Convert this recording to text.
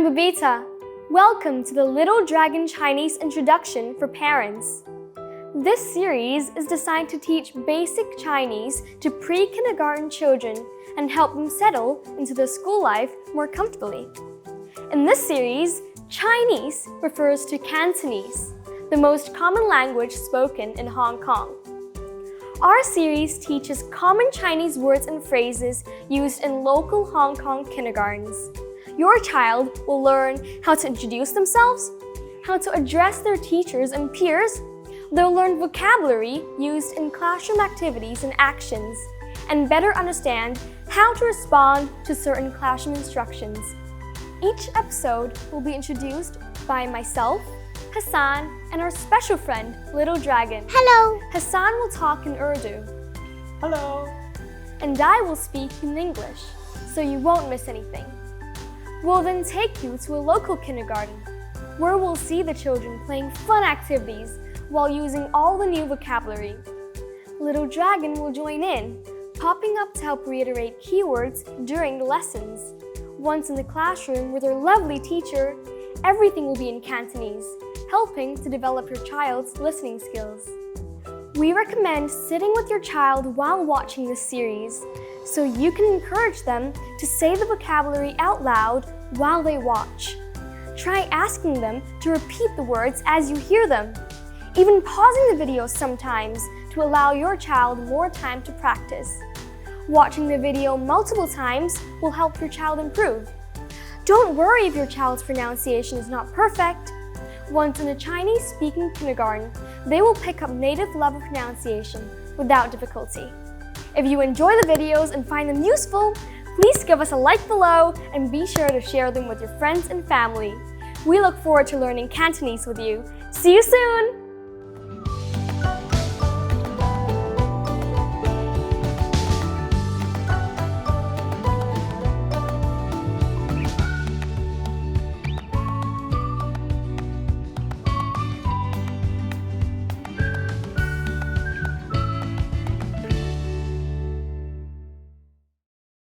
Babita. Welcome to the Little Dragon Chinese Introduction for Parents. This series is designed to teach basic Chinese to pre-kindergarten children and help them settle into their school life more comfortably. In this series, Chinese refers to Cantonese, the most common language spoken in Hong Kong. Our series teaches common Chinese words and phrases used in local Hong Kong kindergartens. Your child will learn how to introduce themselves, how to address their teachers and peers. They'll learn vocabulary used in classroom activities and actions, and better understand how to respond to certain classroom instructions. Each episode will be introduced by myself, Hassan, and our special friend, Little Dragon. Hello. Hassan will talk in Urdu. Hello. And I will speak in English, so you won't miss anything. We'll then take you to a local kindergarten, where we'll see the children playing fun activities while using all the new vocabulary. Little Dragon will join in, popping up to help reiterate keywords during the lessons. Once in the classroom with their lovely teacher, everything will be in Cantonese, helping to develop your child's listening skills. We recommend sitting with your child while watching this series, so you can encourage them to say the vocabulary out loud while they watch. Try asking them to repeat the words as you hear them, even pausing the video sometimes to allow your child more time to practice. Watching the video multiple times will help your child improve. Don't worry if your child's pronunciation is not perfect. Once in a Chinese-speaking kindergarten, they will pick up native level pronunciation without difficulty. If you enjoy the videos and find them useful, please give us a like below and be sure to share them with your friends and family. We look forward to learning Cantonese with you. See you soon!